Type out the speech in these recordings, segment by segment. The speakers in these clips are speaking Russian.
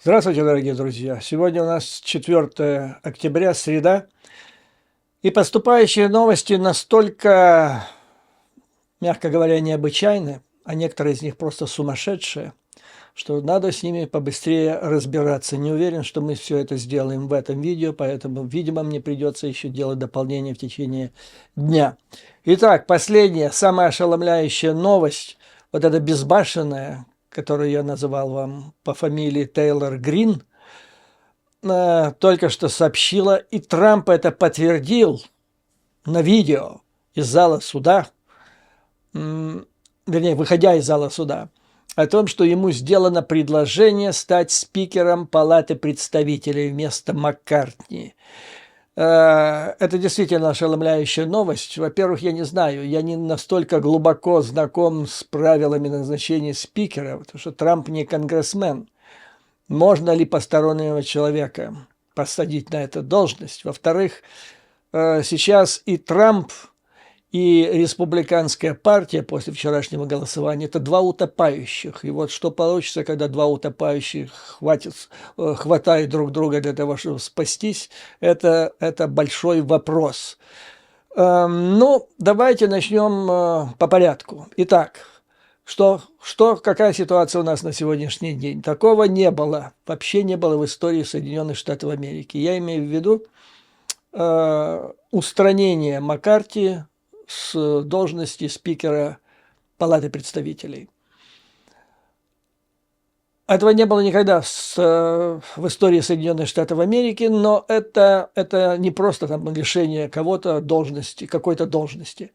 Здравствуйте, дорогие друзья! Сегодня у нас 4 октября, среда, и поступающие новости настолько, мягко говоря, необычайны, а некоторые из них просто сумасшедшие, что надо с ними побыстрее разбираться. Не уверен, что мы все это сделаем в этом видео, поэтому, видимо, мне придется еще делать дополнение в течение дня. Итак, последняя, самая ошеломляющая новость, вот эта безбашенная, которую я называл вам по фамилии Тейлор Грин, только что сообщила, и Трамп это подтвердил на видео из зала суда, вернее, выходя из зала суда, о том, что ему сделано предложение стать спикером Палаты представителей вместо Маккартни. Это действительно ошеломляющая новость. Во-первых, я не знаю, я не настолько глубоко знаком с правилами назначения спикера, потому что Трамп не конгрессмен. Можно ли постороннего человека посадить на эту должность? Во-вторых, сейчас и Трамп, и республиканская партия после вчерашнего голосования – это два утопающих. И вот что получится, когда два утопающих хватают друг друга для того, чтобы спастись, это большой вопрос. Ну, давайте начнем по порядку. Итак, какая ситуация у нас на сегодняшний день? Такого не было, вообще не было в истории Соединенных Штатов Америки. Я имею в виду устранение Маккарти с должности спикера Палаты представителей. Этого не было никогда в истории Соединенных Штатов Америки, но это не просто там лишение кого-то должности, какой-то должности.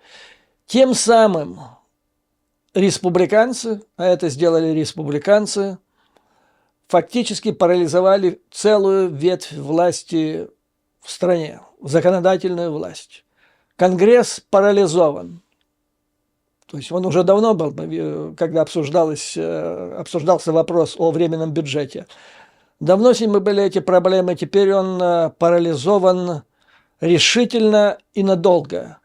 Тем самым республиканцы, а это сделали республиканцы, фактически парализовали целую ветвь власти в стране, законодательную власть. Конгресс парализован. То есть он уже давно был, когда обсуждался вопрос о временном бюджете. Давно с ним были эти проблемы, теперь он парализован решительно и надолго.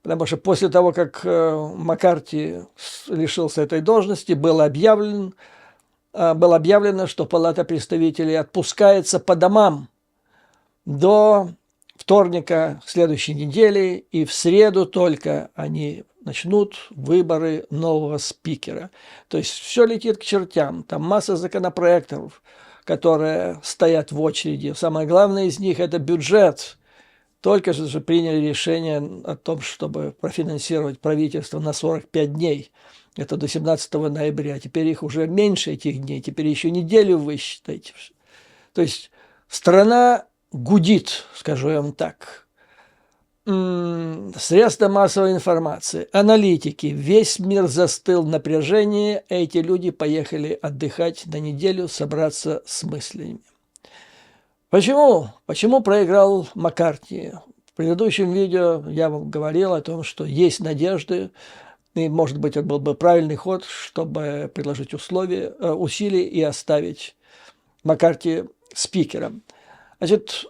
Потому что после того, как Маккарти лишился этой должности, было объявлено, что Палата представителей отпускается по домам до вторника следующей недели, и в среду только они начнут выборы нового спикера. То есть все летит к чертям. Там масса законопроектов, которые стоят в очереди. Самое главное из них – это бюджет. Только же приняли решение о том, чтобы профинансировать правительство на 45 дней. Это до 17 ноября. Теперь их уже меньше, этих дней. Теперь еще неделю вы считаете. То есть страна гудит, скажу я вам так. Средства массовой информации, аналитики, весь мир застыл в напряжении. Эти люди поехали отдыхать на неделю, собраться с мыслями. Почему? Почему проиграл Маккарти? В предыдущем видео я вам говорил о том, что есть надежды, и, может быть, это был бы правильный ход, чтобы предложить усилия и оставить Маккарти спикером. Значит,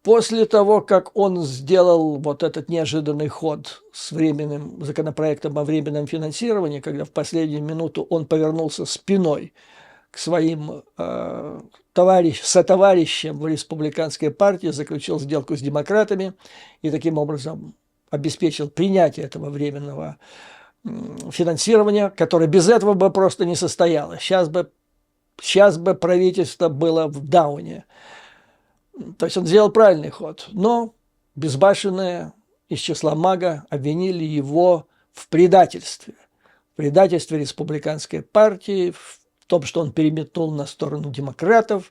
после того, как он сделал вот этот неожиданный ход с временным законопроектом о временном финансировании, когда в последнюю минуту он повернулся спиной к своим сотоварищам в республиканской партии, заключил сделку с демократами и таким образом обеспечил принятие этого временного финансирования, которое без этого бы просто не состоялось. Сейчас бы правительство было в дауне. То есть он сделал правильный ход, но безбашенные из числа МАГА обвинили его в предательстве республиканской партии, в том, что он переметнул на сторону демократов.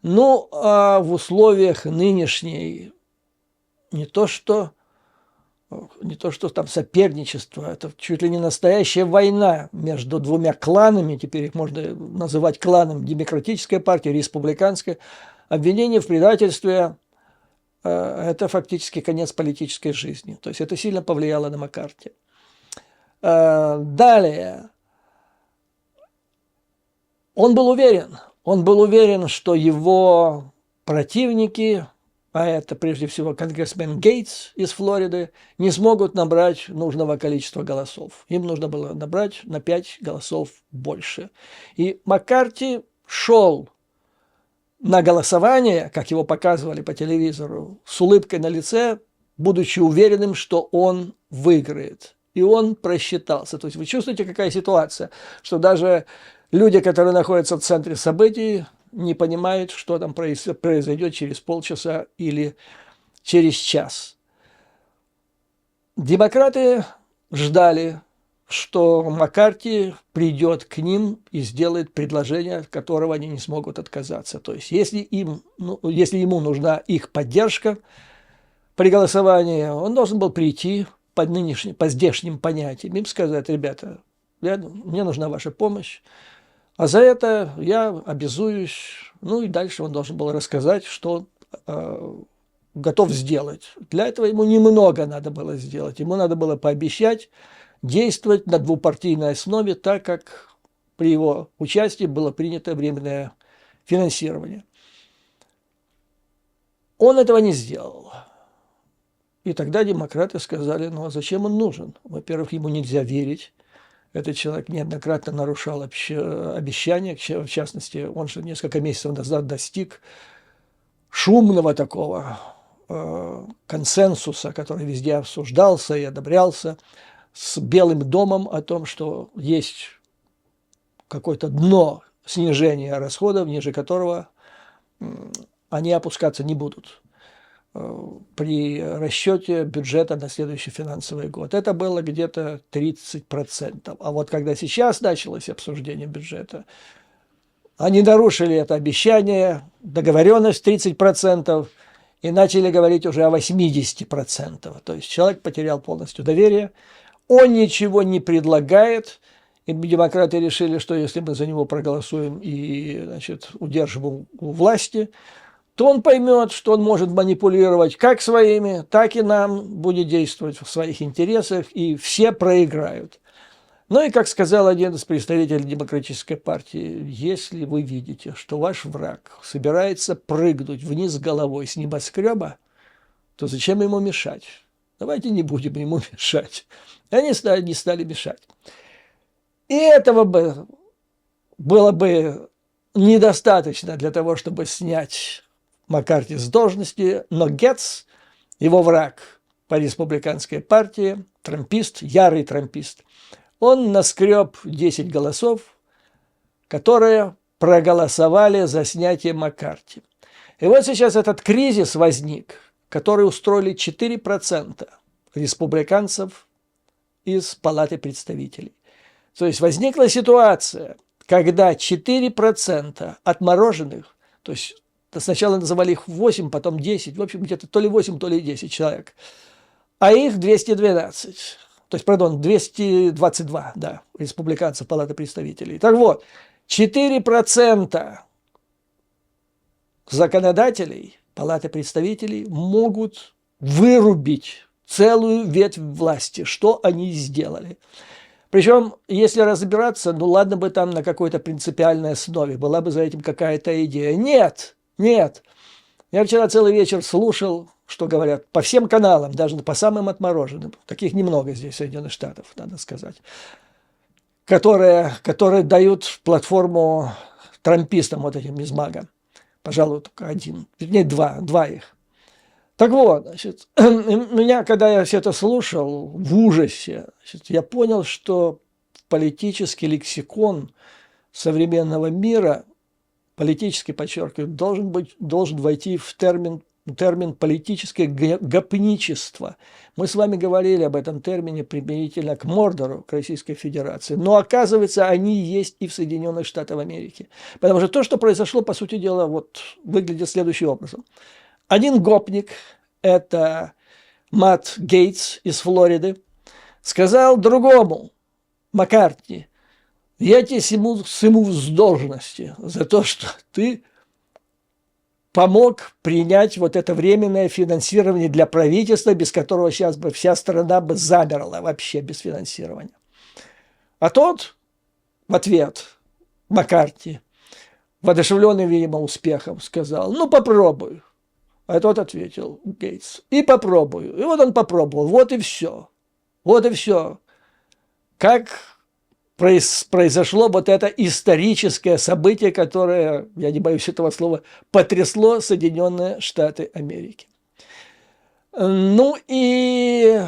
Ну, а в условиях нынешней не то что там соперничество, это чуть ли не настоящая война между двумя кланами, теперь их можно называть кланом демократической партии, республиканской. Обвинение в предательстве – это фактически конец политической жизни. То есть это сильно повлияло на Маккарти. Далее. Он был уверен, что его противники, а это прежде всего конгрессмен Гейтс из Флориды, не смогут набрать нужного количества голосов. Им нужно было набрать на 5 голосов больше. И Маккарти шел на голосование, как его показывали по телевизору, с улыбкой на лице, будучи уверенным, что он выиграет. И он просчитался. То есть вы чувствуете, какая ситуация, что даже люди, которые находятся в центре событий, не понимают, что там произойдет через полчаса или через час. Демократы ждали, что Маккарти придет к ним и сделает предложение, от которого они не смогут отказаться. То есть если ему нужна их поддержка при голосовании, он должен был прийти по здешним понятиям, им сказать: ребята, мне нужна ваша помощь, а за это я обязуюсь. Ну и дальше он должен был рассказать, что он готов сделать. Для этого ему немного надо было сделать. Ему надо было пообещать действовать на двупартийной основе, так как при его участии было принято временное финансирование. Он этого не сделал. И тогда демократы сказали: ну а зачем он нужен? Во-первых, ему нельзя верить. Этот человек неоднократно нарушал обещания. В частности, он же несколько месяцев назад достиг шумного такого консенсуса, который везде обсуждался и одобрялся, с Белым домом о том, что есть какое-то дно снижения расходов, ниже которого они опускаться не будут при расчете бюджета на следующий финансовый год. Это было где-то 30%. А вот когда сейчас началось обсуждение бюджета, они нарушили это обещание, договоренность 30%, и начали говорить уже о 80%. То есть человек потерял полностью доверие, он ничего не предлагает, и демократы решили, что если мы за него проголосуем и, значит, удержим у власти, то он поймет, что он может манипулировать как своими, так и нам, будет действовать в своих интересах, и все проиграют. Ну и, как сказал один из представителей Демократической партии: если вы видите, что ваш враг собирается прыгнуть вниз головой с небоскреба, то зачем ему мешать? Давайте не будем ему мешать. И они не стали мешать. И этого было бы недостаточно для того, чтобы снять Маккарти с должности, но Гетц, его враг по республиканской партии, трампист, ярый трампист, он наскреб 10 голосов, которые проголосовали за снятие Маккарти. И вот сейчас этот кризис возник, который устроили 4% республиканцев из Палаты представителей. То есть возникла ситуация, когда 4% отмороженных, то есть сначала называли их 8, потом 10, в общем, где-то то ли 8, то ли 10 человек, а их 212. То есть, пардон, 222, да, республиканцев Палаты представителей. Так вот, 4% законодателей Палаты представителей могут вырубить целую ветвь власти. Что они сделали? Причем, если разбираться, ну ладно бы там на какой-то принципиальной основе, была бы за этим какая-то идея. Нет, нет. Я вчера целый вечер слушал, что говорят по всем каналам, даже по самым отмороженным, таких немного здесь, в Соединенных Штатах, надо сказать, которые дают платформу трампистам, вот этим из МАГА. Пожалуй, только один, вернее, два их. Так вот, значит, меня, когда я все это слушал, в ужасе, значит, я понял, что политический лексикон современного мира, политически, подчеркиваю, должен войти в термин политическое гопничество. Мы с вами говорили об этом термине применительно к Мордору, к Российской Федерации. Но оказывается, они есть и в Соединенных Штатах Америки. Потому что то, что произошло, по сути дела, вот выглядит следующим образом. Один гопник, это Матт Гейтс из Флориды, сказал другому, Маккарти: я тебе сниму с должности за то, что ты помог принять вот это временное финансирование для правительства, без которого сейчас бы вся страна бы замерла вообще без финансирования. А тот в ответ, Маккарти, воодушевленный, видимо, успехом, сказал: ну попробуй. А тот ответил, Гейтс: и попробую. И вот он попробовал, вот и все. Вот и все. Как произошло вот это историческое событие, которое, я не боюсь этого слова, потрясло Соединенные Штаты Америки. Ну и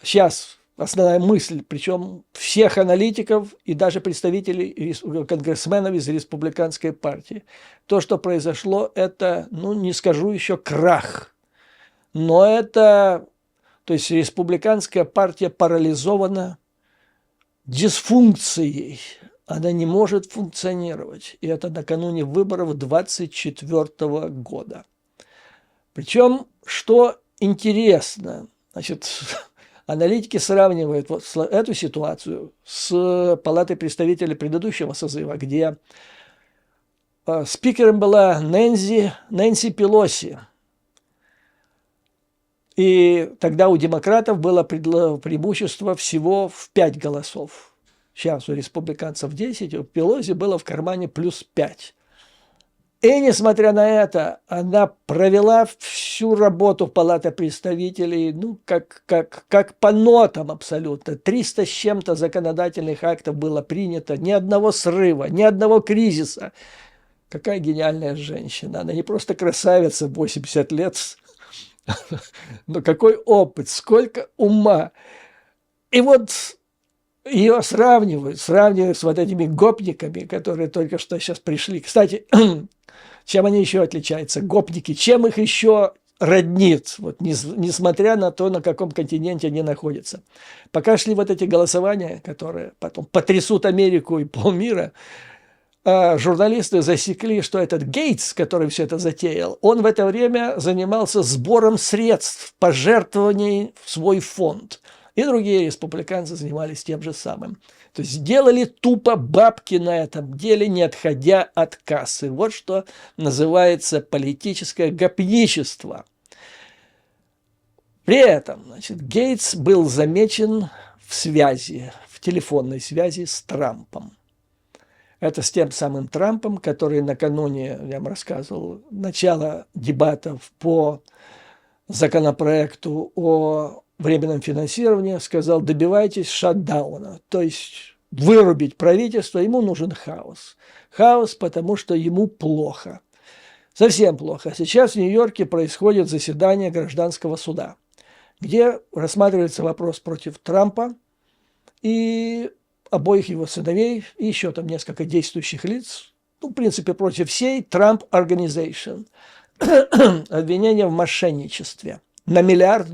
сейчас основная мысль, причем всех аналитиков и даже представителей, конгрессменов из республиканской партии. То, что произошло, это, ну, не скажу еще крах, но это, то есть республиканская партия парализована дисфункцией. Она не может функционировать. И это накануне выборов 2024 года. Причем, что интересно, значит, аналитики сравнивают вот эту ситуацию с Палатой представителей предыдущего созыва, где спикером была Нэнси Пелоси. И тогда у демократов было преимущество всего в 5 голосов. Сейчас у республиканцев 10, у Пелоси было в кармане плюс 5. И, несмотря на это, она провела всю работу в Палате представителей, ну, как по нотам абсолютно. 300 с чем-то законодательных актов было принято, ни одного срыва, ни одного кризиса. Какая гениальная женщина. Она не просто красавица в 80 лет, но какой опыт, сколько ума. И вот ее сравнивают с вот этими гопниками, которые только что сейчас пришли. Кстати, чем они еще отличаются? Гопники, чем их еще роднит, вот, несмотря на то, на каком континенте они находятся. Пока шли вот эти голосования, которые потом потрясут Америку и полмира, журналисты засекли, что этот Гейтс, который все это затеял, он в это время занимался сбором средств, пожертвований в свой фонд. И другие республиканцы занимались тем же самым. То есть делали тупо бабки на этом деле, не отходя от кассы. Вот что называется политическое гопничество. При этом, значит, Гейтс был замечен в связи, в телефонной связи с Трампом. Это с тем самым Трампом, который накануне, я вам рассказывал, начало дебатов по законопроекту о временном финансировании, сказал: добивайтесь шатдауна, то есть вырубить правительство, ему нужен хаос. Хаос, потому что ему плохо, совсем плохо. Сейчас в Нью-Йорке происходит заседание гражданского суда, где рассматривается вопрос против Трампа и обоих его сыновей, и еще там несколько действующих лиц, ну, в принципе, против всей Trump Organization. Обвинение в мошенничестве на $1 миллиард.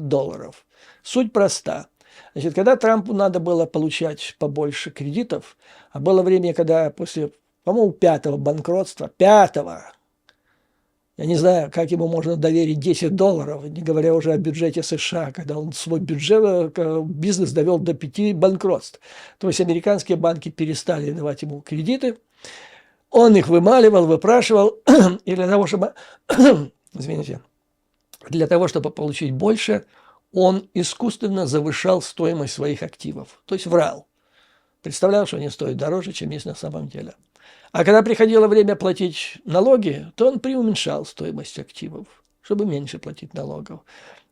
Суть проста. Значит, когда Трампу надо было получать побольше кредитов, а было время, когда после, по-моему, 5-го банкротства, 5-го, я не знаю, как ему можно доверить $10, не говоря уже о бюджете США, когда он свой бюджет, бизнес довел до 5 банкротств. То есть американские банки перестали давать ему кредиты, он их вымаливал, выпрашивал, и для того, чтобы, извините, для того, чтобы получить больше, он искусственно завышал стоимость своих активов, то есть врал. Представлял, что они стоят дороже, чем есть на самом деле. А когда приходило время платить налоги, то он преуменьшал стоимость активов, чтобы меньше платить налогов.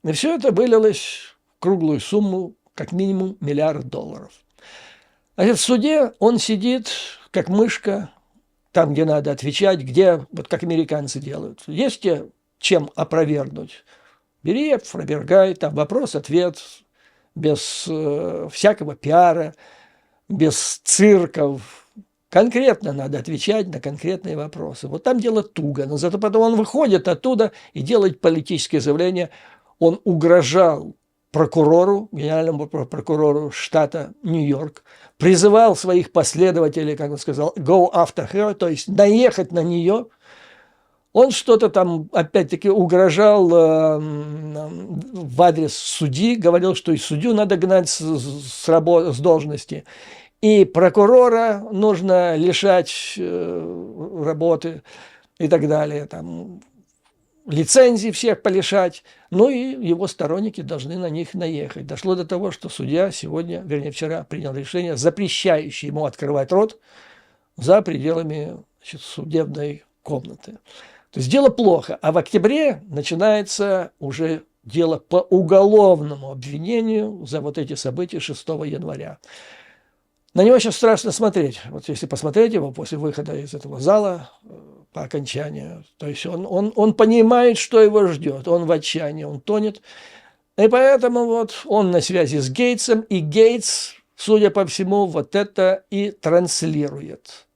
И все это вылилось в круглую сумму, как минимум $1 миллиард. А в суде он сидит, как мышка, там, где надо отвечать, где, вот как американцы делают. Есть тебе чем опровергнуть? Бери, опровергай, там вопрос-ответ, без всякого пиара, без цирков. Конкретно надо отвечать на конкретные вопросы. Вот там дело туго, но зато потом он выходит оттуда и делает политические заявления. Он угрожал прокурору, генеральному прокурору штата Нью-Йорк, призывал своих последователей, как он сказал, go after her, то есть наехать на нее. Он что-то там, опять-таки, угрожал в адрес судьи, говорил, что и судью надо гнать с должности. И прокурора нужно лишать работы и так далее, там, лицензий всех полишать, ну и его сторонники должны на них наехать. Дошло до того, что судья сегодня, вернее вчера, принял решение, запрещающее ему открывать рот за пределами, значит, судебной комнаты. То есть дело плохо, а в октябре начинается уже дело по уголовному обвинению за вот эти события 6 января. На него сейчас страшно смотреть. Вот если посмотреть его после выхода из этого зала по окончанию, то есть он понимает, что его ждет, он в отчаянии, он тонет. И поэтому вот он на связи с Гейтсом, и Гейтс, судя по всему, вот это и транслирует.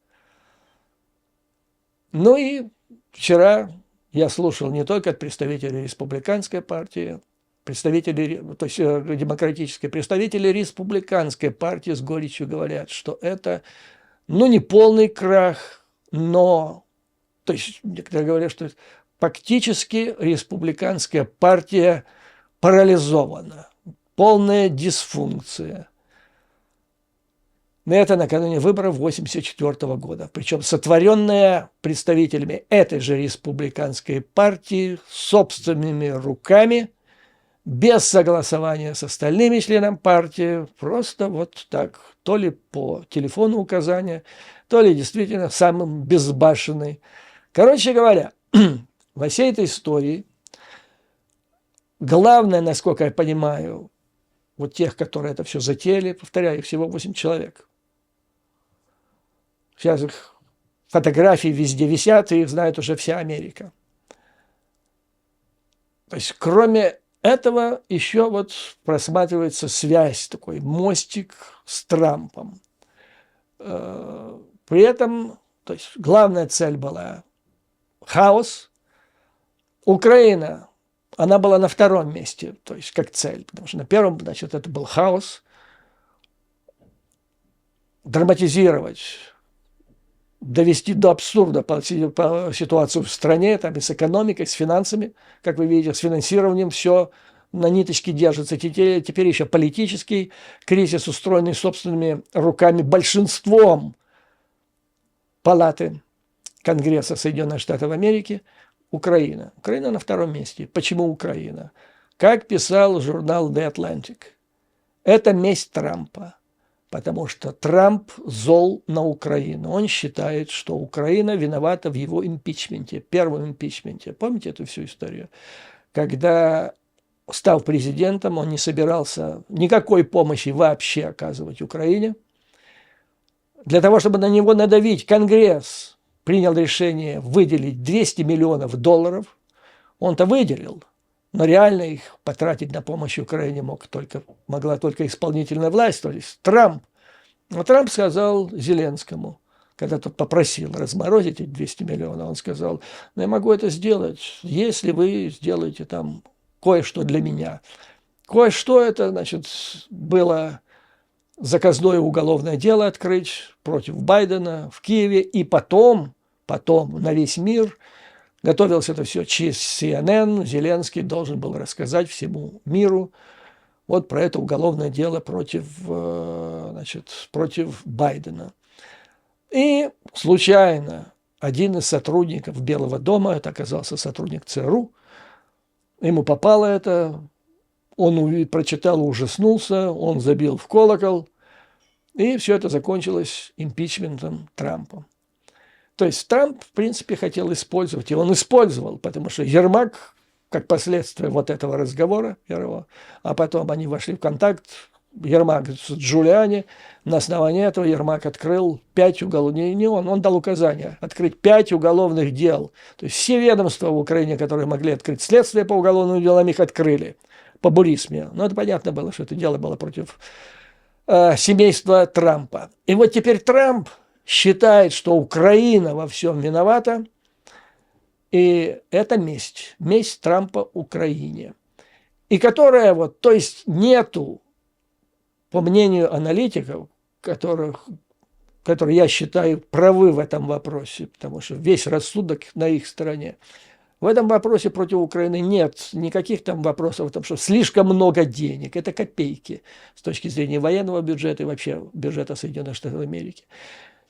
Ну и вчера я слушал не только от представителей республиканской партии, представители, то есть демократические представители республиканской партии с горечью говорят, что это, ну, не полный крах, но, то есть некоторые говорят, что фактически республиканская партия парализована, полная дисфункция. Это накануне выборов 1984 года. Причем сотворенная представителями этой же республиканской партии собственными руками, без согласования с остальными членами партии, просто вот так, то ли по телефону указания, то ли действительно самым безбашенный. Короче говоря, во всей этой истории главное, насколько я понимаю, вот тех, которые это все затеяли, повторяю, их всего 8 человек. Сейчас их фотографии везде висят, и их знает уже вся Америка. То есть, кроме этого, еще вот просматривается связь, такой мостик с Трампом. При этом, то есть, главная цель была хаос. Украина, она была на втором месте, то есть, как цель, потому что на первом, значит, это был хаос. Драматизировать, довести до абсурда по ситуацию в стране, там и с экономикой, с финансами, как вы видите, с финансированием все на ниточке держится. Теперь еще политический кризис, устроенный собственными руками большинством палаты Конгресса Соединенных Штатов Америки. Украина. Украина на втором месте. Почему Украина? Как писал журнал The Atlantic, это месть Трампа. Потому что Трамп зол на Украину. Он считает, что Украина виновата в его импичменте, первом импичменте. Помните эту всю историю? Когда, став президентом, он не собирался никакой помощи вообще оказывать Украине. Для того, чтобы на него надавить, Конгресс принял решение выделить $200 миллионов. Он-то выделил. Но реально их потратить на помощь Украине могла только исполнительная власть, то есть Трамп. Но Трамп сказал Зеленскому, когда тот попросил разморозить эти 200 миллионов, он сказал: ну, я могу это сделать, если вы сделаете там кое-что для меня. Кое-что это, значит, было заказное уголовное дело открыть против Байдена в Киеве, и потом на весь мир готовилось это все через CNN. Зеленский должен был рассказать всему миру вот про это уголовное дело против Байдена. И случайно один из сотрудников Белого дома, это оказался сотрудник ЦРУ, ему попало это, он прочитал, ужаснулся, он забил в колокол, и все это закончилось импичментом Трампа. То есть Трамп, в принципе, хотел использовать, и он использовал, потому что Ермак, как последствие вот этого разговора первого, а потом они вошли в контакт, Ермак с Джулиани, на основании этого Ермак открыл 5 уголовных, не он дал указание открыть 5 уголовных дел. То есть все ведомства в Украине, которые могли открыть следствие по уголовным делам, их открыли по Бурисме. Но это понятно было, что это дело было против семейства Трампа. И вот теперь Трамп считает, что Украина во всем виновата, и это месть Трампа Украине. И которая вот, то есть нету, по мнению аналитиков, которые я считаю правы в этом вопросе, потому что весь рассудок на их стороне, в этом вопросе против Украины нет никаких там вопросов о том, что слишком много денег, это копейки с точки зрения военного бюджета и вообще бюджета Соединенных Штатов Америки.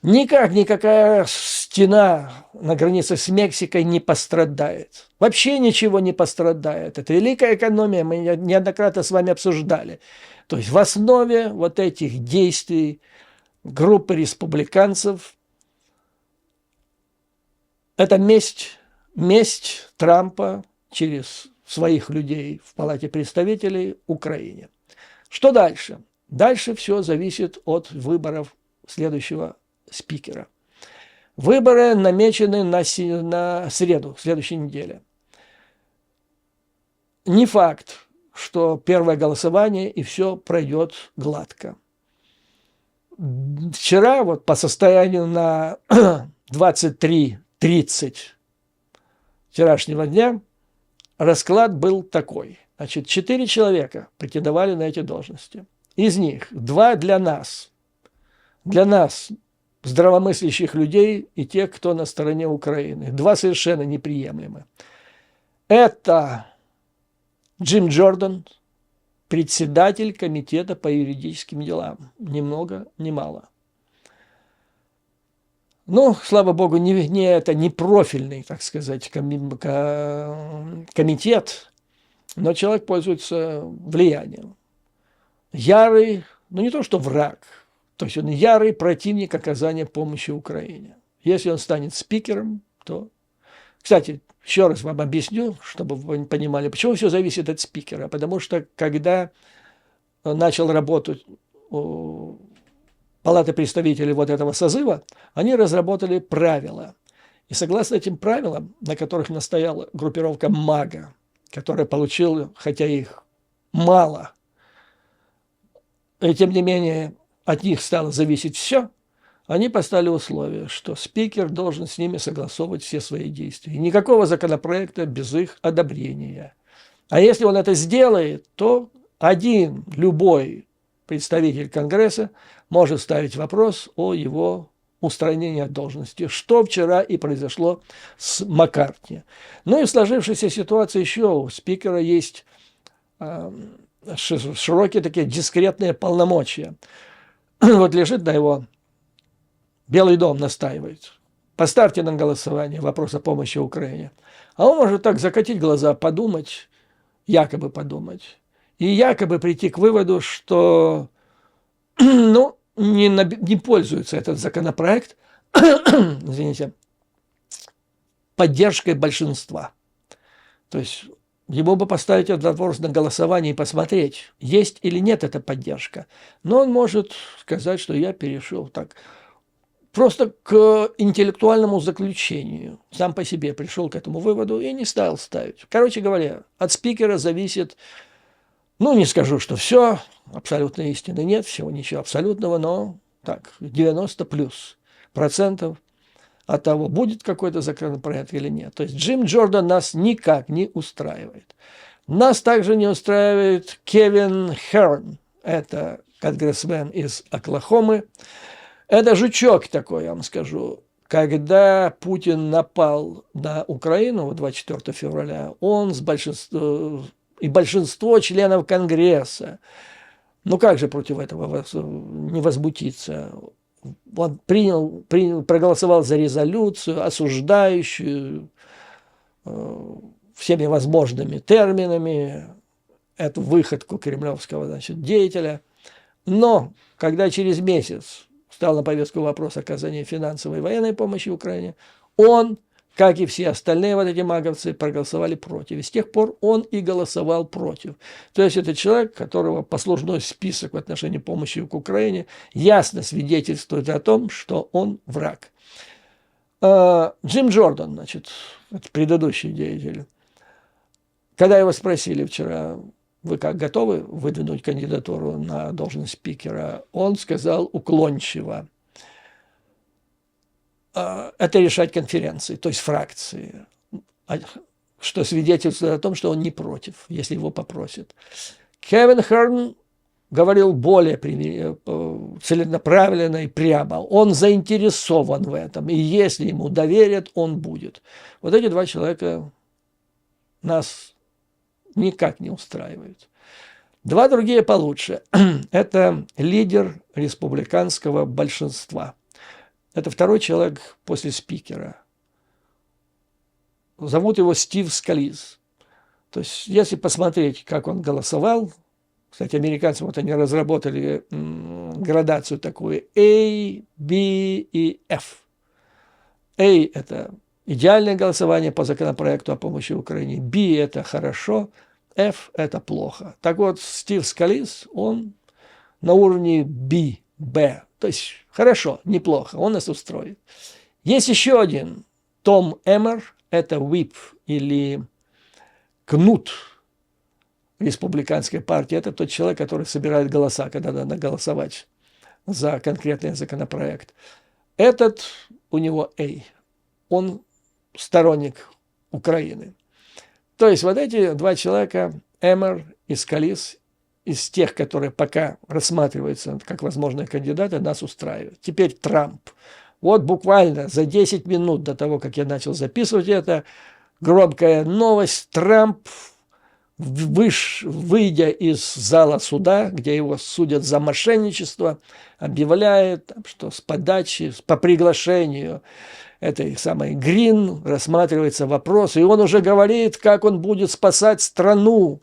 Никакая стена на границе с Мексикой не пострадает. Вообще ничего не пострадает. Это великая экономия, мы неоднократно с вами обсуждали. То есть в основе вот этих действий группы республиканцев это месть Трампа через своих людей в Палате представителей Украине. Что дальше? Дальше все зависит от выборов следующего спикера. Выборы намечены на среду, следующей неделе. Не факт, что первое голосование и все пройдет гладко. Вчера вот по состоянию на 23:30 вчерашнего дня расклад был такой. Значит, 4 человека претендовали на эти должности. Из них 2 для нас, здравомыслящих людей и тех, кто на стороне Украины. 2 совершенно неприемлемы. Это Джим Джордан, председатель комитета по юридическим делам. Ни много, ни мало. Ну, слава богу, это не профильный, так сказать, комитет, но человек пользуется влиянием. Ярый, ну не то что враг, то есть он ярый противник оказания помощи Украине. Если он станет спикером, то... Кстати, еще раз вам объясню, чтобы вы понимали, почему все зависит от спикера. Потому что, когда начал работать Палата представителей вот этого созыва, они разработали правила. И согласно этим правилам, на которых настояла группировка МАГА, которая получила, хотя их мало, и тем не менее от них стало зависеть все, они поставили условие, что спикер должен с ними согласовывать все свои действия. И никакого законопроекта без их одобрения. А если он это сделает, то один любой представитель Конгресса может ставить вопрос о его устранении от должности, что вчера и произошло с Маккартни. Ну и в сложившейся ситуации еще у спикера есть широкие такие дискретные полномочия. Вот лежит на его... Белый дом настаивает. Поставьте на голосование вопрос о помощи Украине. А он может так закатить глаза, подумать, якобы подумать, и якобы прийти к выводу, что ну, не пользуется этот законопроект извините, поддержкой большинства. То есть ему бы поставить этот вопрос на голосование и посмотреть, есть или нет эта поддержка. Но он может сказать, что я перешел так... Просто к интеллектуальному заключению. Сам по себе пришел к этому выводу и не стал ставить. Короче говоря, от спикера зависит, ну, не скажу, что все, абсолютной истины нет, всего ничего абсолютного, но так, 90+ % от того, будет какой-то законопроект или нет. То есть Джим Джордан нас никак не устраивает. Нас также не устраивает Кевин Херн, это конгрессмен из Оклахомы. Это жучок такой, я вам скажу. Когда Путин напал на Украину 24 февраля, он с большинство членов Конгресса, ну как же против этого не возмутиться? Он проголосовал за резолюцию, осуждающую всеми возможными терминами эту выходку кремлевского, значит, деятеля. Но когда через месяц стал на повестку вопрос оказания финансовой и военной помощи Украине, он, как и все остальные вот эти маговцы, проголосовали против. И с тех пор он и голосовал против. То есть это человек, которого послужной список в отношении помощи к Украине ясно свидетельствует о том, что он враг. Джим Джордан, значит, это предыдущий деятель, когда его спросили вчера, вы как, готовы выдвинуть кандидатуру на должность спикера? Он сказал уклончиво, это решать конференции, то есть фракции, что свидетельствует о том, что он не против, если его попросят. Кевин Херн говорил более целенаправленно и прямо. Он заинтересован в этом, и если ему доверят, он будет. Вот эти 2 человека нас никак не устраивают. 2 другие получше. Это лидер республиканского большинства. Это 2-й человек после спикера. Зовут его Стив Скализ. То есть, если посмотреть, как он голосовал, кстати, американцы вот они разработали градацию такую A, B и F. A – это идеальное голосование по законопроекту о помощи Украине. B – это хорошо, F – это плохо. Так вот, Стив Скализ, он на уровне B, Б. То есть хорошо, неплохо, он нас устроит. Есть еще один, Том Эммер, это whip или кнут республиканской партии. Это тот человек, который собирает голоса, когда надо голосовать за конкретный законопроект. Этот у него A. Он сторонник Украины. То есть вот эти два человека, Эммер и Скалис, из тех, которые пока рассматриваются как возможные кандидаты, нас устраивают. Теперь Трамп. Вот буквально за 10 минут до того, как я начал записывать это, громкая новость. Трамп, выйдя из зала суда, где его судят за мошенничество, объявляет, что с подачи, по приглашению этой самой Грин рассматривается вопрос, и он уже говорит, как он будет спасать страну.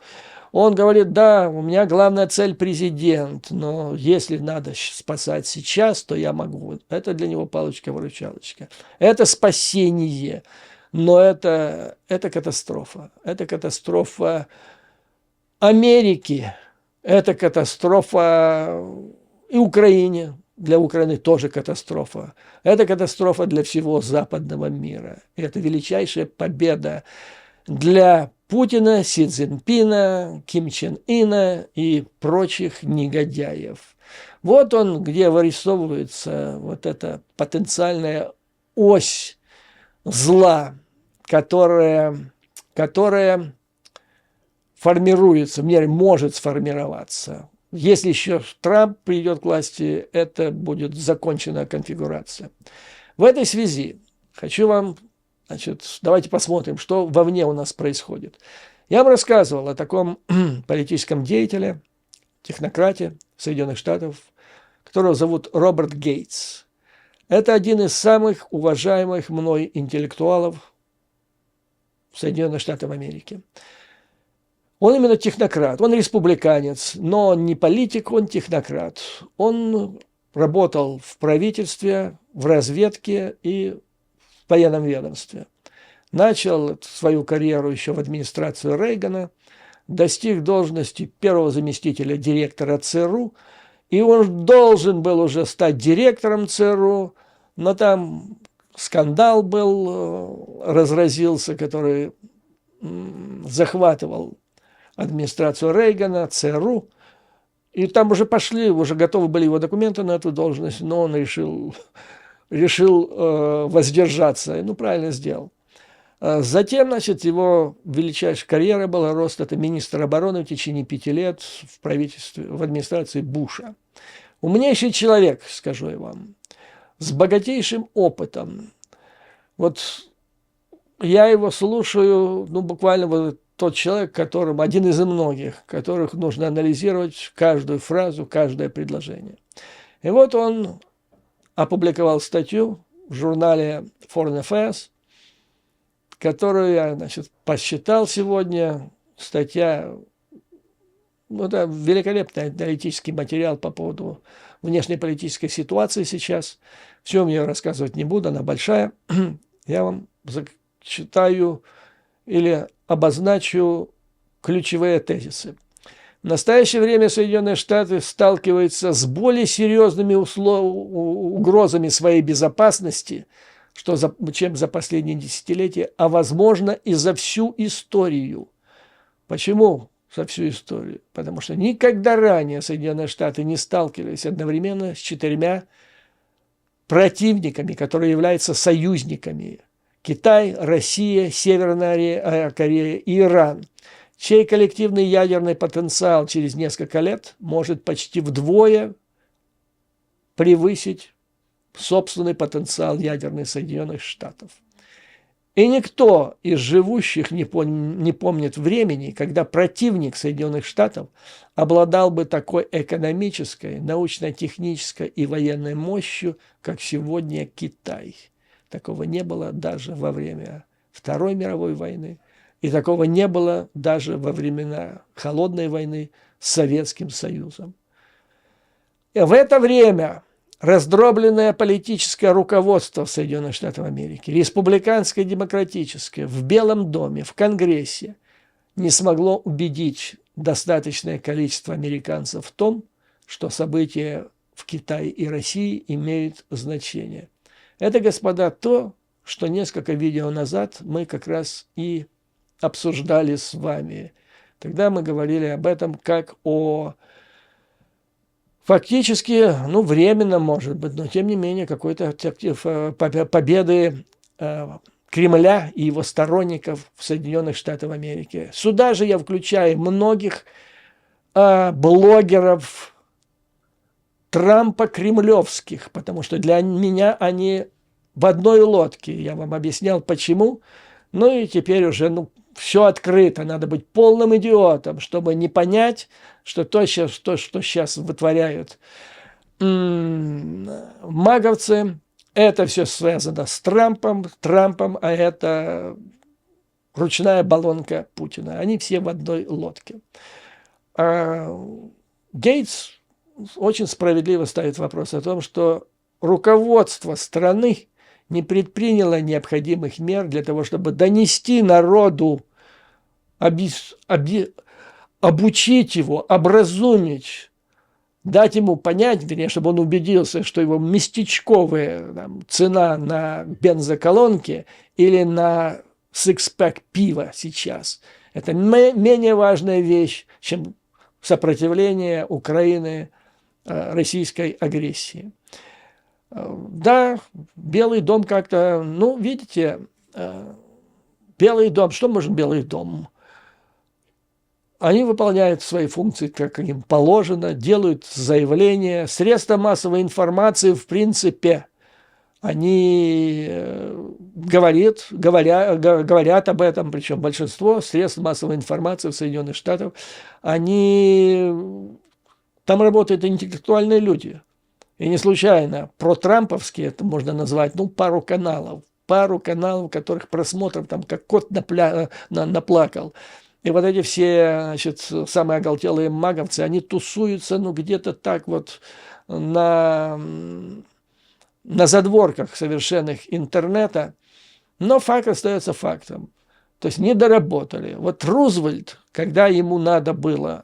Он говорит, да, у меня главная цель президент, но если надо спасать сейчас, то я могу. Это для него палочка-выручалочка. Это спасение, но это катастрофа. Это катастрофа Америки, это катастрофа и Украине. Для Украины тоже катастрофа. Это катастрофа для всего западного мира. И это величайшая победа для Путина, Си Цзиньпина, Ким Чен Ына и прочих негодяев. Вот он, где вырисовывается вот эта потенциальная ось зла, которая формируется, может сформироваться. Если еще Трамп придет к власти, это будет законченная конфигурация. В этой связи хочу вам, давайте посмотрим, что вовне у нас происходит. Я вам рассказывал о таком политическом деятеле, технократе Соединенных Штатов, которого зовут Роберт Гейтс. Это один из самых уважаемых мной интеллектуалов Соединенных Штатов Америки. Он именно технократ, он республиканец, но не политик, он технократ. Он работал в правительстве, в разведке и в военном ведомстве. Начал свою карьеру еще в администрации Рейгана, достиг должности первого заместителя директора ЦРУ, и он должен был уже стать директором ЦРУ, но там скандал был, разразился, который захватывал администрацию Рейгана, ЦРУ, и там уже уже готовы были его документы на эту должность, но он решил воздержаться, правильно сделал. Затем, его величайшая карьера была, рост, это министр обороны в течение 5 лет в правительстве, в администрации Буша. Умнейший человек, скажу я вам, с богатейшим опытом. Вот я его слушаю, буквально тот человек, один из многих, которых нужно анализировать каждую фразу, каждое предложение. И вот он опубликовал статью в журнале Foreign Affairs, которую я, посчитал сегодня. Статья, это великолепный аналитический материал по поводу внешнеполитической ситуации сейчас. Все мне рассказывать не буду, она большая. Я вам зачитаю или обозначу ключевые тезисы. В настоящее время Соединенные Штаты сталкиваются с более серьезными угрозами своей безопасности, чем за последние десятилетия, а возможно и за всю историю. Почему за всю историю? Потому что никогда ранее Соединенные Штаты не сталкивались одновременно с 4 противниками, которые являются союзниками. Китай, Россия, Северная Корея и Иран, чей коллективный ядерный потенциал через несколько лет может почти вдвое превысить собственный потенциал ядерных Соединенных Штатов. И никто из живущих не помнит времени, когда противник Соединенных Штатов обладал бы такой экономической, научно-технической и военной мощью, как сегодня Китай. Такого не было даже во время Второй мировой войны, и такого не было даже во времена Холодной войны с Советским Союзом. И в это время раздробленное политическое руководство Соединенных Штатов Америки, республиканское, демократическое, в Белом доме, в Конгрессе, не смогло убедить достаточное количество американцев в том, что события в Китае и России имеют значение. Это, господа, то, что несколько видео назад мы как раз и обсуждали с вами. Тогда мы говорили об этом как о фактически, ну, временно, может быть, но тем не менее какой-то победы Кремля и его сторонников в Соединенных Штатах Америки. Сюда же я включаю многих блогеров Трампа кремлевских, потому что для меня они в одной лодке. Я вам объяснял, почему. Ну и теперь уже все открыто. Надо быть полным идиотом, чтобы не понять, что что сейчас вытворяют маговцы. Это все связано с Трампом, а это ручная баллонка Путина. Они все в одной лодке. Гейтс очень справедливо ставит вопрос о том, что руководство страны не предприняло необходимых мер для того, чтобы донести народу, обучить его, образумить, дать ему понять, вернее, чтобы он убедился, что его местечковая цена на бензоколонке или на сикспэк пива сейчас – это менее важная вещь, чем сопротивление Украины российской агрессии. Да, Белый дом как-то, видите, Белый дом, что может Белый дом? Они выполняют свои функции, как им положено, делают заявления. Средства массовой информации, в принципе, они говорят об этом, причем большинство средств массовой информации в Соединенных Штатах, там работают интеллектуальные люди. И не случайно протрамповские, это можно назвать, пару каналов, которых просмотров там как кот наплакал. И вот эти все, самые оголтелые маговцы, они тусуются, где-то так вот на задворках совершенных интернета, но факт остается фактом. То есть не доработали. Вот Рузвельт, когда ему надо было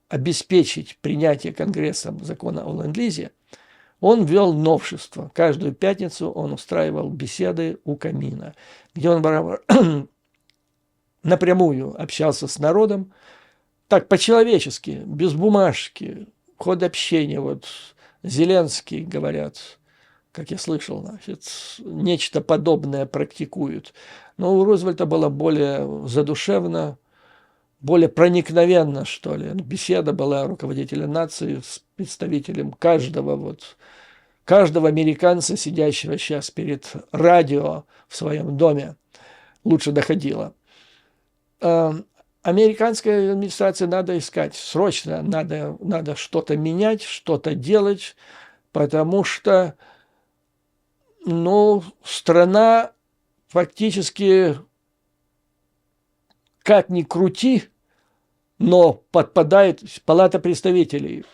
обеспечить принятие Конгрессом закона о ленд-лизе, он ввел новшество. Каждую пятницу он устраивал беседы у камина, где он напрямую общался с народом, так по-человечески, без бумажки, ход общения. Вот Зеленский, говорят, как я слышал, нечто подобное практикуют. Но у Рузвельта было более задушевно, более проникновенно, что ли. Беседа была руководителя нации с представителем каждого американца, сидящего сейчас перед радио в своем доме, лучше доходила. Американской администрации надо искать, срочно надо что-то менять, что-то делать, потому что, страна фактически, как ни крути, но подпадает, Палата представителей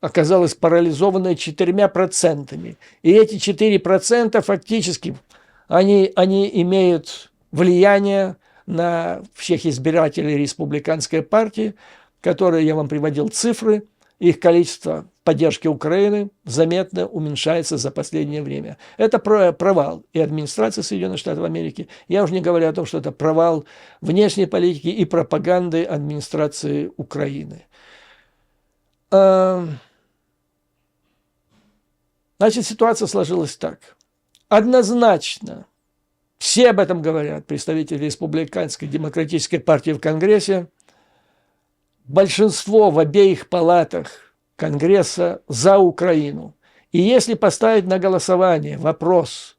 оказалась парализованной 4%. И эти 4% фактически, они имеют влияние на всех избирателей республиканской партии, которые, я вам приводил цифры, их количество поддержки Украины заметно уменьшается за последнее время. Это провал и администрации Соединенных Штатов Америки. Я уже не говорю о том, что это провал внешней политики и пропаганды администрации Украины. Значит, ситуация сложилась так. Однозначно, все об этом говорят, представители республиканской демократической партии в Конгрессе, большинство в обеих палатах Конгресса за Украину. И если поставить на голосование вопрос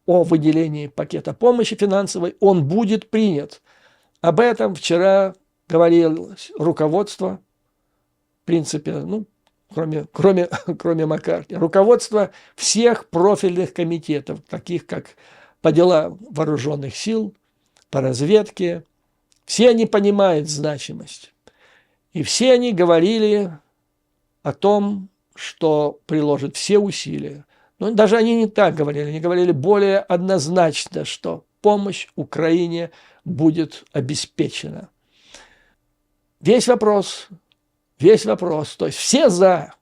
о выделении пакета помощи финансовой, он будет принят. Об этом вчера говорило руководство, в принципе, кроме Маккарти, руководство всех профильных комитетов, таких как по делам вооруженных сил, по разведке. Все они понимают значимость. И все они говорили о том, что приложат все усилия. Но даже они не так говорили, они говорили более однозначно, что помощь Украине будет обеспечена. Весь вопрос, то есть все за,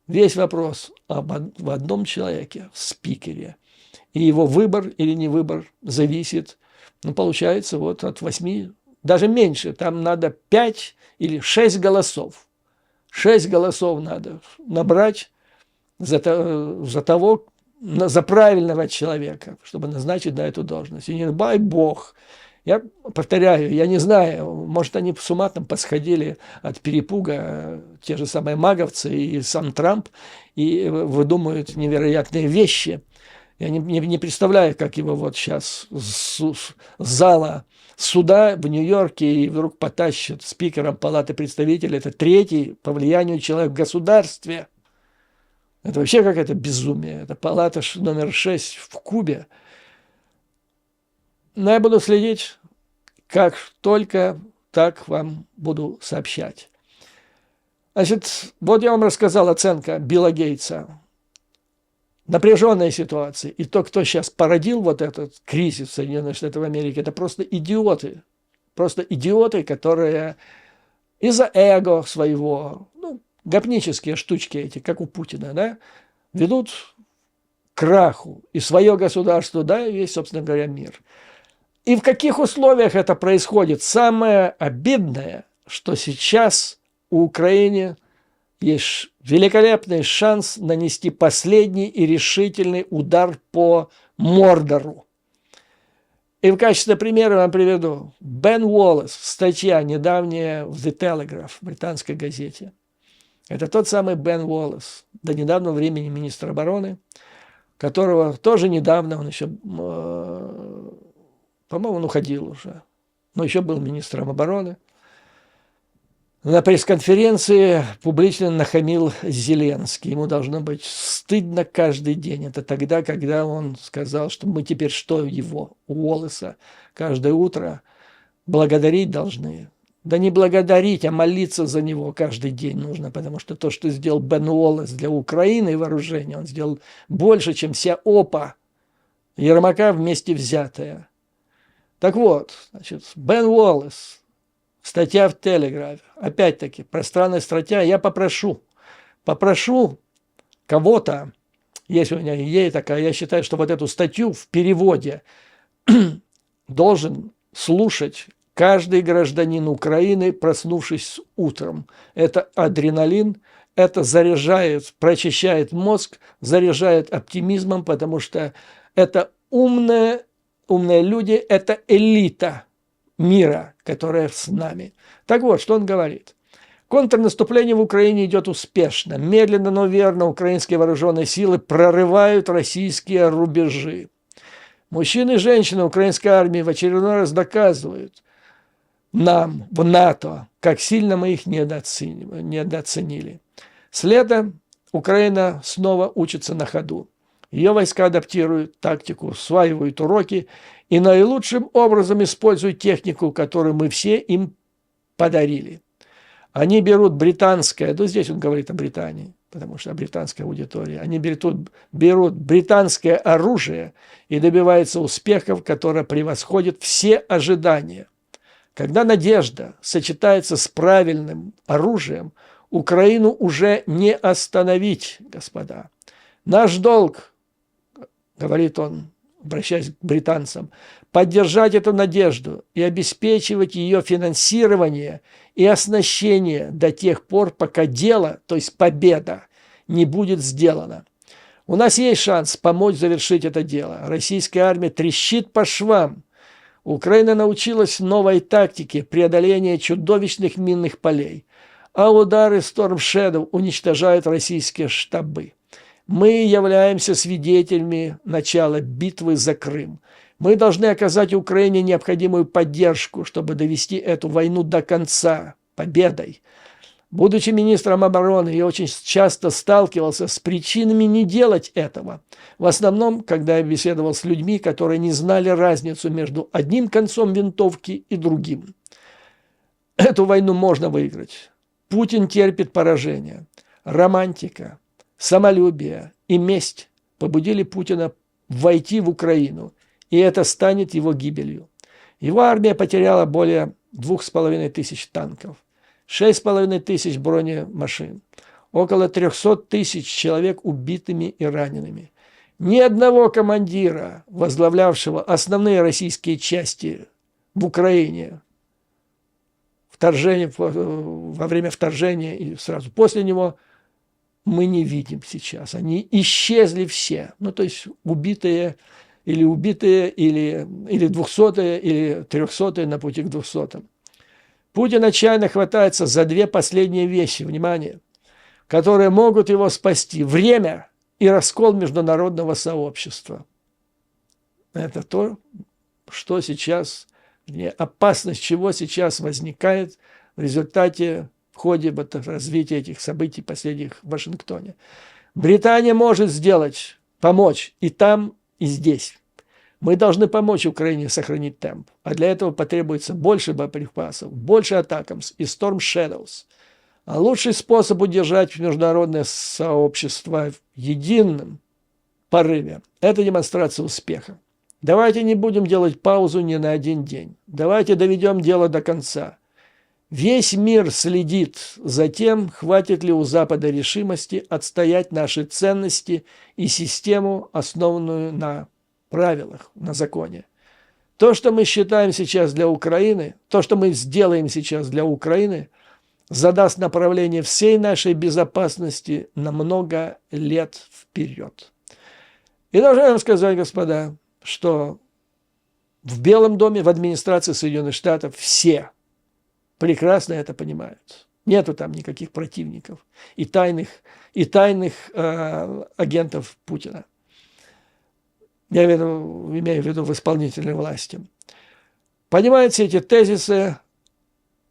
Весь вопрос в одном человеке, в спикере. И его выбор или не выбор зависит, ну, получается, вот от 8, даже меньше. Там надо 5 или 6 голосов. 6 голосов надо набрать за правильного человека, чтобы назначить на эту должность. И не дай бог. Я повторяю, я не знаю, может, они с ума там посходили от перепуга, те же самые маговцы и сам Трамп, и выдумывают невероятные вещи. Я не представляю, как его вот сейчас с зала суда в Нью-Йорке и вдруг потащат спикером Палаты представителей. Это третий по влиянию человек в государстве. Это вообще какое-то безумие. Это палата номер 6 в Кубе. Но я буду следить, как только так вам буду сообщать. Значит, вот я вам рассказал оценка Билла Гейтса. Напряженная ситуация. И то, кто сейчас породил вот этот кризис в Соединенных Штатах Америки, это просто идиоты. Просто идиоты, которые из-за эго своего, ну, гопнические штучки эти, как у Путина, да, ведут к краху и свое государство, да, и весь, собственно говоря, мир. И в каких условиях это происходит? Самое обидное, что сейчас у Украины есть великолепный шанс нанести последний и решительный удар по Мордору. И в качестве примера вам приведу. Бен Уоллес, статья недавняя в The Telegraph, британской газете. Это тот самый Бен Уоллес, до недавнего времени министр обороны, которого тоже недавно, он еще, по-моему, он уходил уже, но еще был министром обороны. На пресс-конференции публично нахамил Зеленский. Ему должно быть стыдно каждый день. Это тогда, когда он сказал, что мы теперь что его, Уоллеса, каждое утро благодарить должны. Да не благодарить, а молиться за него каждый день нужно, потому что то, что сделал Бен Уоллес для Украины и вооружения, он сделал больше, чем вся ОПА Ермака вместе взятая. Так вот, значит, Бен Уоллес, статья в Телеграфе, опять-таки, пространная статья, я попрошу кого-то, есть у меня идея такая, я считаю, что вот эту статью в переводе должен слушать каждый гражданин Украины, проснувшись утром. Это адреналин, это заряжает, прочищает мозг, заряжает оптимизмом, потому что это умные люди, это элита мира, которая с нами. Так вот, что он говорит. Контрнаступление в Украине идет успешно. Медленно, но верно украинские вооруженные силы прорывают российские рубежи. Мужчины и женщины украинской армии в очередной раз доказывают нам в НАТО, как сильно мы их недооценили. С лета Украина снова учится на ходу. Ее войска адаптируют тактику, усваивают уроки и наилучшим образом используют технику, которую мы все им подарили. Они берут британское, ну здесь он говорит о Британии, потому что британская аудитория, они берут британское оружие и добиваются успехов, которые превосходят все ожидания. Когда надежда сочетается с правильным оружием, Украину уже не остановить, господа. Наш долг, говорит он, обращаясь к британцам, поддержать эту надежду и обеспечивать ее финансирование и оснащение до тех пор, пока дело, то есть победа, не будет сделана. У нас есть шанс помочь завершить это дело. Российская армия трещит по швам. Украина научилась новой тактике преодоления чудовищных минных полей, а удары Storm Shadow уничтожают российские штабы. Мы являемся свидетелями начала битвы за Крым. Мы должны оказать Украине необходимую поддержку, чтобы довести эту войну до конца победой. Будучи министром обороны, я очень часто сталкивался с причинами не делать этого. В основном, когда я беседовал с людьми, которые не знали разницу между одним концом винтовки и другим. Эту войну можно выиграть. Путин терпит поражение. Романтика, самолюбие и месть побудили Путина войти в Украину, и это станет его гибелью. Его армия потеряла более 2500 танков, 6500 бронемашин. около 300 тысяч человек убитыми и ранеными. Ни одного командира, возглавлявшего основные российские части в Украине, во время вторжения и сразу после него, мы не видим сейчас. Они исчезли все. Ну, то есть убитые, или 200-е, или 300-е на пути к 200-м. Путин отчаянно хватается за две последние вещи, внимание, которые могут его спасти. Время и раскол международного сообщества. Это то, что сейчас, опасность чего сейчас возникает в результате, в ходе развития этих событий последних в Вашингтоне. Британия может помочь и там, и здесь. Мы должны помочь Украине сохранить темп, а для этого потребуется больше боеприпасов, больше атакамс и Storm Shadows. А лучший способ удержать международное сообщество в едином порыве – это демонстрация успеха. Давайте не будем делать паузу ни на один день. Давайте доведем дело до конца. Весь мир следит за тем, хватит ли у Запада решимости отстоять наши ценности и систему, основанную на правилах, на законе. То, что мы считаем сейчас для Украины, то, что мы сделаем сейчас для Украины, задаст направление всей нашей безопасности на много лет вперед. И должен вам сказать, господа, что в Белом доме, в администрации Соединенных Штатов все прекрасно это понимают. Нету там никаких противников и тайных агентов Путина. Я имею в виду в исполнительной власти. Понимают все эти тезисы,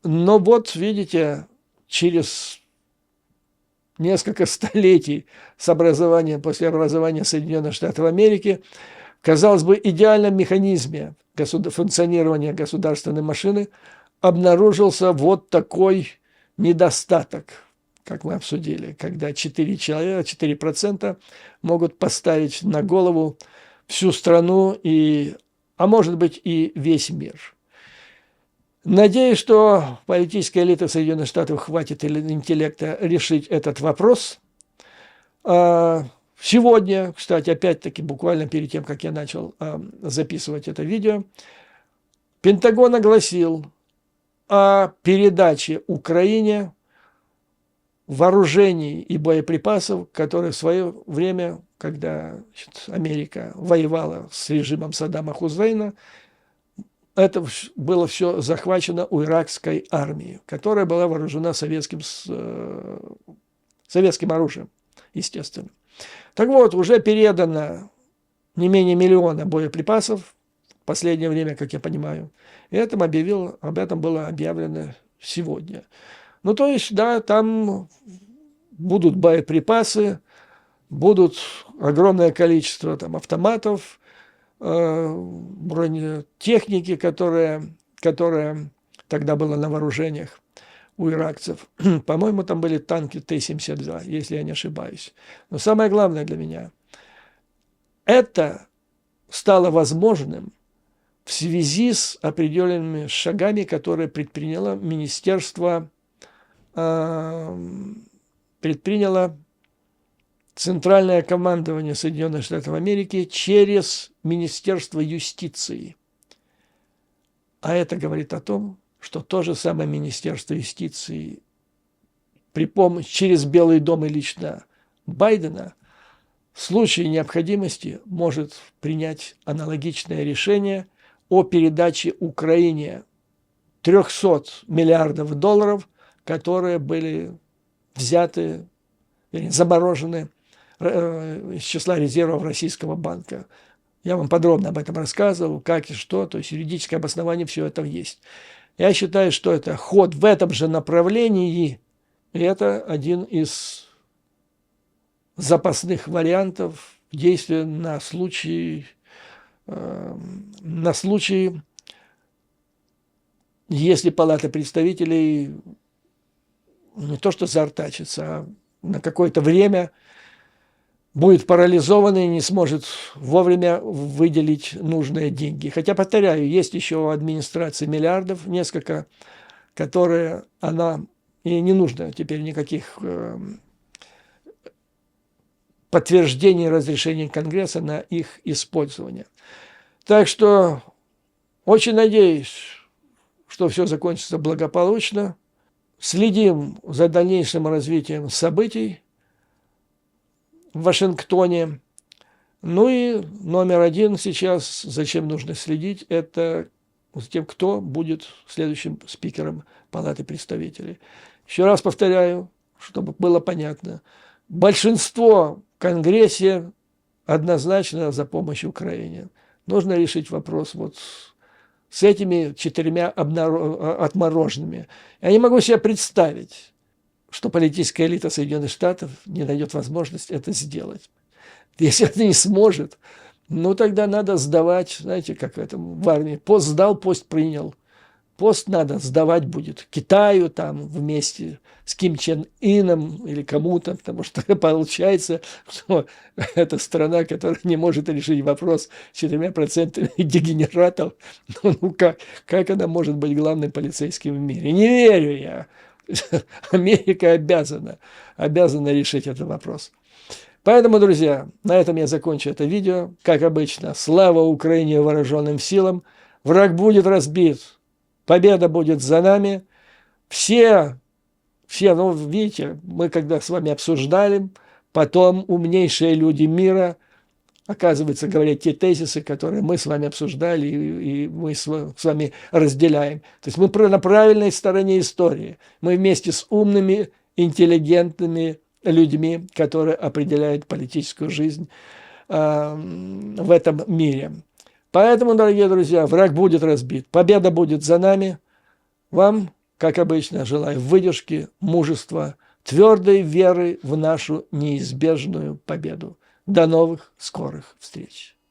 но вот, видите, через несколько столетий после образования Соединенных Штатов Америки, казалось бы, идеальном механизме функционирования государственной машины обнаружился вот такой недостаток, как мы обсудили, когда 4% могут поставить на голову всю страну, а может быть и весь мир. Надеюсь, что политической элиты Соединенных Штатов хватит интеллекта решить этот вопрос. Сегодня, кстати, опять-таки, буквально перед тем, как я начал записывать это видео, Пентагон огласил о передаче Украине вооружений и боеприпасов, которые в свое время, когда Америка воевала с режимом Саддама Хусейна, это было все захвачено у иракской армии, которая была вооружена советским оружием, естественно. Так вот, уже передано не менее 1 миллиона боеприпасов в последнее время, как я понимаю. И об этом было объявлено сегодня. Ну, то есть, да, там будут боеприпасы, будут огромное количество там автоматов, бронетехники, которая тогда была на вооружениях у иракцев. По-моему, там были танки Т-72, если я не ошибаюсь. Но самое главное для меня, это стало возможным в связи с определенными шагами, которые предприняло Центральное командование Соединенных Штатов Америки через Министерство юстиции. А это говорит о том, что то же самое Министерство юстиции через Белый дом и лично Байдена в случае необходимости может принять аналогичное решение о передаче Украине 300 миллиардов долларов, которые были взяты, заморожены из числа резервов Российского банка. Я вам подробно об этом рассказывал, как и что, то есть юридическое обоснование, все это есть. Я считаю, что это ход в этом же направлении, и это один из запасных вариантов действия на случай, если Палата представителей не то что заортачится, а на какое-то время будет парализована и не сможет вовремя выделить нужные деньги. Хотя, повторяю, есть еще у администрации миллиардов, несколько, которые и не нужно теперь никаких подтверждение разрешения Конгресса на их использование. Так что очень надеюсь, что все закончится благополучно. Следим за дальнейшим развитием событий в Вашингтоне. Ну и номер один сейчас, зачем нужно следить, это за тем, кто будет следующим спикером Палаты представителей. Еще раз повторяю, чтобы было понятно. Большинство в Конгрессе однозначно за помощь Украине. Нужно решить вопрос вот с этими 4 отмороженными. Я не могу себе представить, что политическая элита Соединенных Штатов не найдет возможность это сделать. Если это не сможет, ну тогда надо сдавать, знаете, как в армии. Пост сдал, пост принял. Пост надо сдавать будет Китаю там вместе с Ким Чен Ыном или кому-то, потому что получается, что это страна, которая не может решить вопрос с 4% дегенератов. Ну как она может быть главным полицейским в мире? Не верю я. Америка обязана решить этот вопрос. Поэтому, друзья, на этом я закончу это видео. Как обычно, слава Украине и вооруженным силам. Враг будет разбит. Победа будет за нами. Все, ну, видите, мы когда с вами обсуждали, потом умнейшие люди мира, оказывается, говорят те тезисы, которые мы с вами обсуждали и мы с вами разделяем. То есть мы на правильной стороне истории. Мы вместе с умными, интеллигентными людьми, которые определяют политическую жизнь в этом мире. Поэтому, дорогие друзья, враг будет разбит. Победа будет за нами. Вам, как обычно, желаю выдержки, мужества, твердой веры в нашу неизбежную победу. До новых скорых встреч!